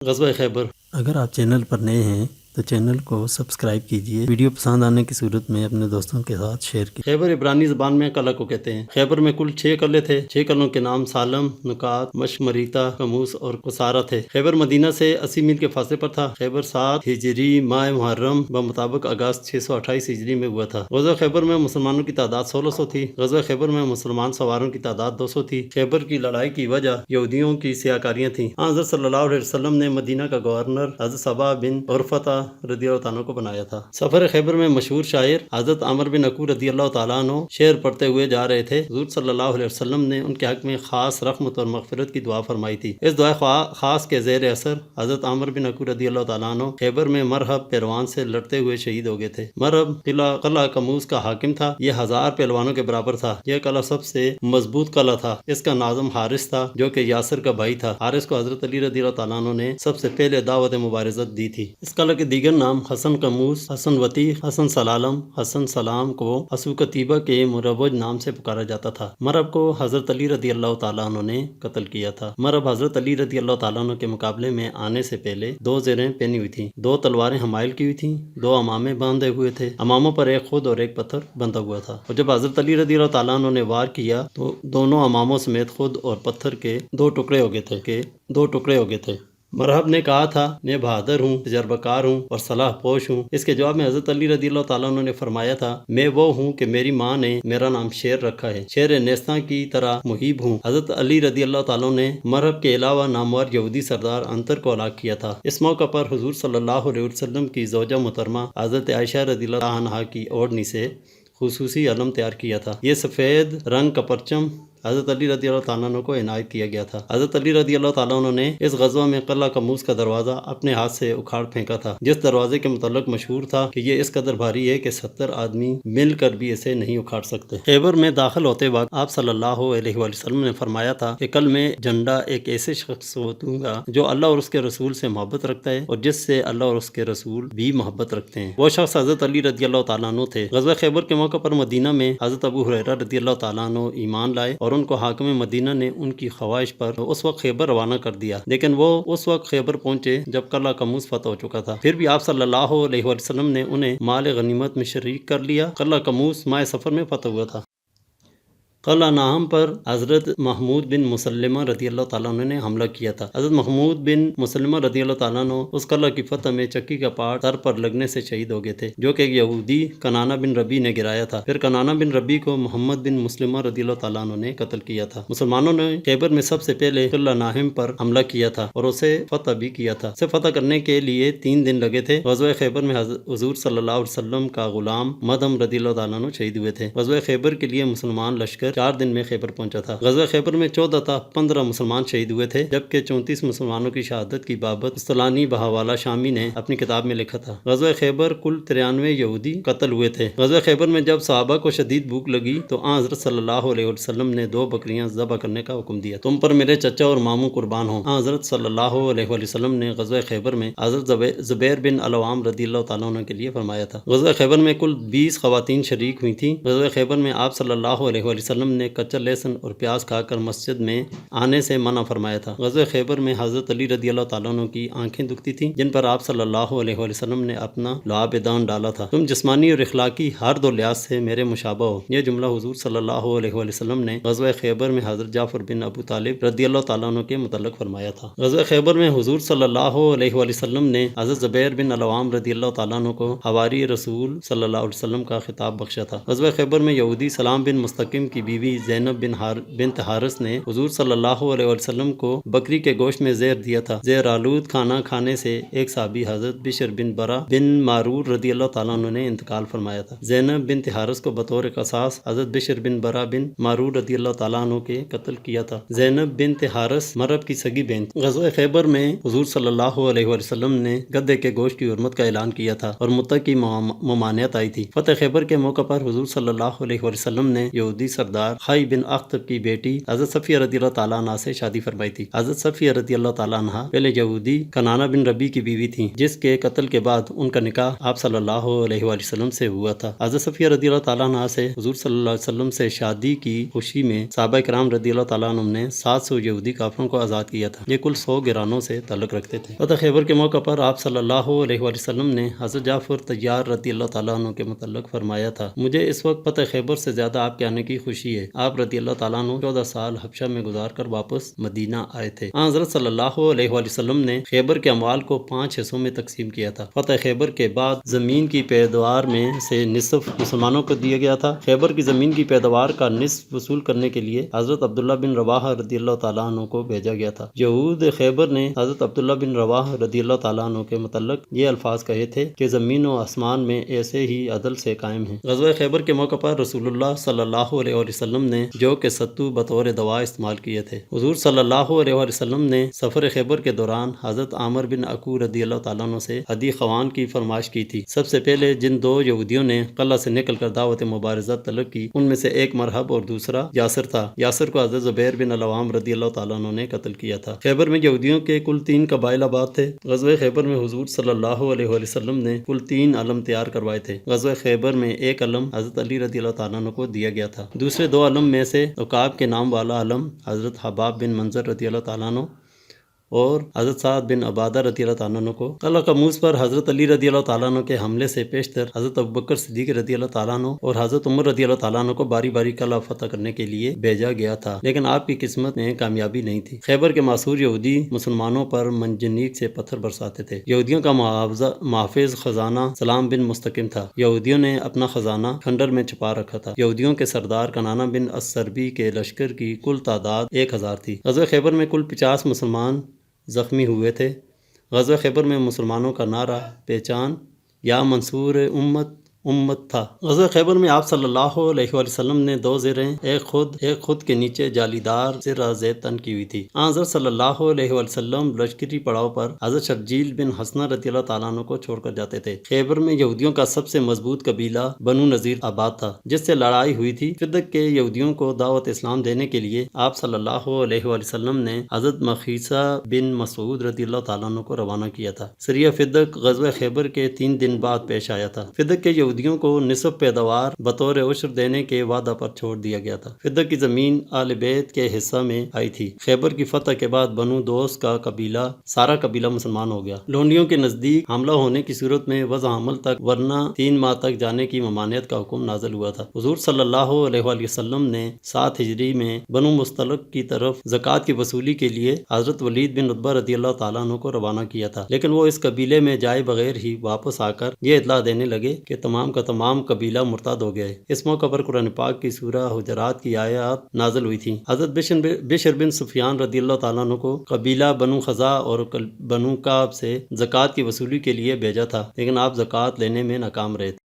غزوہ خیبر۔ اگر آپ چینل پر نئے ہیں تو چینل کو سبسکرائب کیجئے، ویڈیو پسند آنے کی صورت میں اپنے دوستوں کے ساتھ شیئر کیجئے۔ خیبر عبرانی زبان میں قلعہ کو کہتے ہیں۔ خیبر میں کل 6 قلعے تھے۔ 6 قلعوں کے نام سالم، نکات، مشمریتا، کموس اور قصارہ تھے۔ خیبر مدینہ سے 80 میل کے فاصلے پر تھا۔ خیبر 7 ہجری ماہ محرم بمطابق اگست 628 ہجری میں ہوا تھا۔ غزوہ خیبر میں مسلمانوں کی تعداد 1600 تھی۔ غزوہ خیبر میں مسلمان سواروں کی تعداد 200 تھی۔ خیبر کی لڑائی کی وجہ یہودیوں کی سیاہ کاریاں تھیں۔ حضرت صلی اللہ علیہ وسلم نے مدینہ کا گورنر حضرت صبا بن عرفہ رضی اللہ عنہ کو بنایا تھا۔ سفر خیبر میں مشہور شاعر حضرت عمر بن عکو رضی اللہ تعالیٰ عنہ شعر پڑھتے ہوئے جا رہے تھے۔ حضور صلی اللہ علیہ وسلم نے ان کے حق میں خاص رحمت اور مغفرت کی دعا فرمائی تھی۔ اس دعا خاص کے زیر اثر حضرت عمر بن عکو رضی اللہ تعالیٰ عنہ خیبر میں مرہب پہلوان سے لڑتے ہوئے شہید ہو گئے تھے۔ مرہب قلعہ کموس کا حاکم تھا۔ یہ 1000 پہلوانوں کے برابر تھا۔ یہ قلعہ سب سے مضبوط قلعہ تھا۔ اس کا ناظم حارث تھا جو کہ یاسر کا بھائی تھا۔ حارث کو حضرت علی رضی اللہ تعالیٰ عنہ نے سب سے پہلے دعوت مبارزت دی تھی۔ اس قلعہ کے دیگر نام حسن کموس، حسن وطیق، حسن سلالم، حسن سلام کو حسو کتیبہ کے مروج نام سے پکارا جاتا تھا۔ مرہب کو حضرت علی رضی اللہ تعالیٰ عنہ نے قتل کیا تھا۔ مرہب حضرت علی رضی اللہ تعالیٰ عنہ کے مقابلے میں آنے سے پہلے 2 زرہیں پہنی ہوئی تھیں، 2 تلواریں حمائل کی ہوئی تھیں، 2 امامے باندھے ہوئے تھے۔ اماموں پر ایک خود اور ایک پتھر بندھا ہوا تھا، اور جب حضرت علی رضی اللہ تعالیٰ عنہ نے وار کیا تو دونوں اماموں سمیت خود اور پتھر کے 2 ٹکڑے ہو گئے تھے۔ مرہب نے کہا تھا میں بہادر ہوں، تجربہ کار ہوں اور صلاح پوش ہوں۔ اس کے جواب میں حضرت علی رضی اللہ تعالیٰ عنہ نے فرمایا تھا میں وہ ہوں کہ میری ماں نے میرا نام شیر رکھا ہے، شیر نیستاں کی طرح محیب ہوں۔ حضرت علی رضی اللہ تعالیٰ عنہ نے مرہب کے علاوہ نامور یہودی سردار عنتر کو ہلاک کیا تھا۔ اس موقع پر حضور صلی اللہ علیہ وسلم کی زوجہ محترمہ حضرت عائشہ رضی اللہ عنہا کی اوڑھنی سے خصوصی علم تیار کیا تھا۔ یہ سفید رنگ کا پرچم حضرت علی رضی اللہ تعالیٰ عنہ کو عنایت کیا گیا تھا۔ حضرت علی رضی اللہ تعالیٰ عنہ نے اس غزوہ میں قلعہ کموس کا دروازہ اپنے ہاتھ سے اکھاڑ پھینکا تھا، جس دروازے کے متعلق مشہور تھا کہ یہ اس قدر بھاری ہے کہ 70 آدمی مل کر بھی اسے نہیں اکھاڑ سکتے۔ خیبر میں داخل ہوتے وقت آپ صلی اللہ علیہ وسلم نے فرمایا تھا کہ کل میں جھنڈا ایک ایسے شخص کو دوں گا جو اللہ اور اس کے رسول سے محبت رکھتا ہے اور جس سے اللہ اور اس کے رسول بھی محبت رکھتے ہیں۔ وہ شخص حضرت علی رضی اللہ تعالیٰ عنہ تھے۔ غزوہ خیبر کے موقع پر مدینہ میں حضرت ابو ہریرہ رضی اللہ تعالیٰ عنہ ایمان لائے اور ان کو حاکم مدینہ نے ان کی خواہش پر اس وقت خیبر روانہ کر دیا، لیکن وہ اس وقت خیبر پہنچے جب قلعہ کموس فتح ہو چکا تھا۔ پھر بھی آپ صلی اللہ علیہ وسلم نے انہیں مال غنیمت میں شریک کر لیا۔ قلعہ کموس ماہ سفر میں فتح ہوا تھا۔ قلعہ ناہم پر حضرت محمود بن مسلمہ رضی اللہ تعالیٰ عنہ نے حملہ کیا تھا۔ حضرت محمود بن مسلمہ رضی اللہ تعالیٰ عنہ اس قلعہ کی فتح میں چکی کا پاٹ سر پر لگنے سے شہید ہو گئے تھے، جو کہ ایک یہودی کنانہ بن ربی نے گرایا تھا۔ پھر کنانہ بن ربی کو محمد بن مسلمہ رضی اللہ تعالیٰ عنہ نے قتل کیا تھا۔ مسلمانوں نے خیبر میں سب سے پہلے قلعہ ناہم پر حملہ کیا تھا اور اسے فتح بھی کیا تھا۔ اسے فتح کرنے کے لیے 3 دن لگے تھے۔ غزوہ خیبر میں حضور صلی اللہ علیہ وسلم کا غلام مدھم رضی اللہ تعالیٰ عنہ شہید ہوئے تھے۔ غزوہ خیبر کے لیے مسلمان لشکر 4 دن میں خیبر پہنچا تھا۔ غزوہ خیبر میں 14 تا 15 مسلمان شہید ہوئے تھے، جبکہ 34 مسلمانوں کی شہادت کی بابت اسطلانی بہاولہ شامی نے اپنی کتاب میں لکھا تھا۔ غزوہ خیبر کل 93 یہودی قتل ہوئے تھے۔ غزوہ خیبر میں جب صحابہ کو شدید بھوک لگی تو حضرت صلی اللہ علیہ وسلم نے 2 بکریاں ذبح کرنے کا حکم دیا، تم پر میرے چچا اور ماموں قربان ہوں۔ حضرت صلی اللہ علیہ وسلم نے غزوہ خیبر میں حضرت زبیر بن العوام رضی اللہ تعالیٰ عنہ کے لیے فرمایا تھا۔ غزوہ خیبر میں کل 20 خواتین شریک ہوئی تھیں۔ غزوہ خیبر میں آپ صلی اللہ علیہ وسلم نے کچا لہسن اور پیاز کھا کر مسجد میں آنے سے منع فرمایا تھا۔ غزوہ خیبر میں حضرت علی رضی اللہ تعالیٰ عنہ کی آنکھیں دکھتی تھیں، جن پر آپ صلی اللہ علیہ وسلم نے اپنا لعاب دان ڈالا تھا۔ تم جسمانی اور اخلاقی ہر 2 لحاظ سے میرے مشابہ ہو، یہ جملہ حضور صلی اللہ علیہ وسلم نے غزوہ خیبر میں حضرت جعفر بن ابو طالب رضی اللہ تعالیٰ عنہ کے متعلق فرمایا تھا۔ غزوہ خیبر میں حضور صلی اللہ علیہ وسلم نے حضرت زبیر بن العوام رضی اللہ تعالیٰ عنہ کو حواری رسول صلی اللہ علیہ وسلم کا خطاب بخشا تھا۔ غزوہ خیبر میں یہودی سلام بن مستقیم کی بیوی زینب بنت حارث نے حضور صلی اللہ علیہ وسلم کو بکری کے گوشت میں زہر دیا تھا۔ زہر آلود کھانا کھانے سے ایک صحابی حضرت بشر بن برا بن معرور رضی اللہ تعالیٰ عنہ نے انتقال فرمایا تھا۔ زینب بنت حارث کو بطور قصاص حضرت بشر بن برا بن معرور رضی اللہ تعالیٰ عنہ کے قتل کیا تھا۔ زینب بنت حارث مرہب کی سگی بہن تھی۔ غزوہ خیبر میں حضور صلی اللہ علیہ وسلم نے گدھے کے گوشت کی حرمت کا اعلان کیا تھا اور متع کی ممانعت آئی تھی۔ فتح خیبر کے موقع پر حضور صلی اللہ علیہ وسلم نے یہودی سردار سردار خی بن اختب کی بیٹی حضرت صفیہ رضی اللہ تعالیٰ عنہ سے شادی فرمائی تھی۔ حضرت صفیہ رضی اللہ تعالیٰ عنہ پہلے یہودی کنانہ بن ربی کی بیوی تھیں، جس کے قتل کے بعد ان کا نکاح آپ صلی اللہ علیہ وآلہ وسلم سے ہوا تھا۔ حضرت صفیہ رضی اللہ تعالیٰ عنہ سے حضور صلی اللہ علیہ وسلم سے شادی کی خوشی میں صحابہ کرام رضی اللہ تعالیٰ عنہ نے 700 یہودی کافروں کو آزاد کیا تھا۔ یہ کل 100 گرانوں سے تعلق رکھتے تھے۔ فتح خیبر کے موقع پر آپ صلی اللہ علیہ وآلہ وسلم نے حضرت جعفر طیار رضی اللہ تعالیٰ عنہ کے متعلق فرمایا تھا، مجھے اس وقت فتح خیبر سے زیادہ آپ کے آنے کی خوشی ہے۔ آپ رضی اللہ تعالیٰ عنہ 14 سال حبشہ میں گزار کر واپس مدینہ آئے تھے۔ حضرت صلی اللہ علیہ وآلہ وسلم نے خیبر کے اموال کو 5 حصوں میں تقسیم کیا تھا۔ فتح خیبر کے بعد زمین کی پیداوار میں سے نصف مسلمانوں کو دیا گیا تھا۔ خیبر کی زمین کی پیداوار کا نصف وصول کرنے کے لیے حضرت عبداللہ بن رواحہ رضی اللہ تعالیٰ عنہ کو بھیجا گیا تھا۔ یہود خیبر نے حضرت عبداللہ بن رواحہ رضی اللہ تعالیٰ عنہ کے متعلق یہ الفاظ کہے تھے کہ زمین و آسمان میں ایسے ہی عدل سے قائم ہیں۔ غزوہ خیبر کے موقع پر رسول اللہ صلی اللہ علیہ وسلم نے جو کہ ستو بطور دوا استعمال کیے تھے۔ حضور صلی اللہ علیہ وسلم نے سفر خیبر کے دوران حضرت عامر بن عکو رضی اللہ تعالیٰ عنہ سے ہدی خوان کی فرمائش کی تھی۔ سب سے پہلے جن 2 یہودیوں نے قلعہ سے نکل کر دعوت مبارزہ طلب کی، ان میں سے ایک مرحب اور دوسرا یاسر تھا۔ یاسر کو حضرت زبیر بن العوام رضی اللہ تعالیٰ عنہ نے قتل کیا تھا۔ خیبر میں یہودیوں کے کل 3 قبائل آباد تھے۔ غزوہ خیبر میں حضور صلی اللہ علیہ وسلم نے کل 3 علم تیار کروائے تھے۔ غزوہ خیبر میں ایک علم حضرت علی رضی اللہ تعالیٰ عنہ کو دیا گیا تھا۔ دوسرے 2 علم میں سے عقاب کے نام والا علم حضرت حباب بن منظر رضی اللہ تعالیٰ عنہ اور حضرت سعد بن عبادہ رضی اللہ تعالیٰ عنہ کو قلعہ قموز پر حضرت علی رضی اللہ تعالیٰ عنہ کے حملے سے پیشتر حضرت ابوبکر صدیق رضی اللہ تعالیٰ عنہ اور حضرت عمر رضی اللہ تعالیٰ عنہ کو باری باری قلعہ فتح کرنے کے لیے بھیجا گیا تھا، لیکن آپ کی قسمت میں کامیابی نہیں تھی۔ خیبر کے معصور یہودی مسلمانوں پر منجنیق سے پتھر برساتے تھے۔ یہودیوں کا محافظ خزانہ سلام بن مستقیم تھا۔ یہودیوں نے اپنا خزانہ کھنڈر میں چھپا رکھا تھا۔ یہودیوں کے سردار کنانہ بن السربی کے لشکر کی کل تعداد 1000 تھی۔ غزوہ خیبر میں کل 50 مسلمان زخمی ہوئے تھے۔ غزوہ خیبر میں مسلمانوں کا نعرہ پہچان یا منصور امت تھا۔ غزوہ خیبر میں آپ صلی اللہ علیہ وسلم نے 2 زریں ایک خود کے نیچے جالی دار زرہ زیت تن کی ہوئی تھی۔ حضرت صلی اللہ علیہ وسلم لشکری پڑاؤ پر حضرت شرجیل بن حسنہ رضی اللہ تعالیٰ عنہ کو چھوڑ کر جاتے تھے۔ خیبر میں یہودیوں کا سب سے مضبوط قبیلہ بنو نذیر آباد تھا، جس سے لڑائی ہوئی تھی۔ فدق کے یہودیوں کو دعوت اسلام دینے کے لیے آپ صلی اللہ علیہ وسلم نے حضرت مخیصہ بن مسعود رضی اللہ تعالیٰ عنہ کو روانہ کیا تھا۔ سریہ فدق غزوہ خیبر کے 3 دن بعد پیش آیا تھا۔ فدق کے یہودیوں کو نصف پیداوار بطور عشر دینے کے وعدہ پر چھوڑ دیا گیا تھا۔ فدق کی زمین آل بیت کے حصہ میں آئی تھی۔ خیبر کی فتح کے بعد بنو دوس کا سارا قبیلہ مسلمان ہو گیا۔ لونڈیوں کے نزدیک حملہ ہونے کی صورت میں وضع حمل تک ورنہ 3 ماہ تک جانے کی ممانعت کا حکم نازل ہوا تھا۔ حضور صلی اللہ علیہ وآلہ وسلم نے 7 ہجری میں بنو مستلق کی طرف زکوٰۃ کی وصولی کے لیے حضرت ولید بن عتبہ رضی اللہ تعالیٰ عنہ کو روانہ کیا تھا، لیکن وہ اس قبیلے میں جائے بغیر ہی واپس آ کر یہ اطلاع دینے لگے کہ تمام کا تمام قبیلہ مرتد ہو گئے۔ اس موقع پر قرآن پاک کی سورہ حجرات کی آیات نازل ہوئی تھیں۔ حضرت بشر بن سفیان رضی اللہ تعالیٰ عنہ کو قبیلہ بنو خزاع اور بنو کعب سے زکوٰۃ کی وصولی کے لیے بھیجا تھا، لیکن آپ زکوٰۃ لینے میں ناکام رہے تھے۔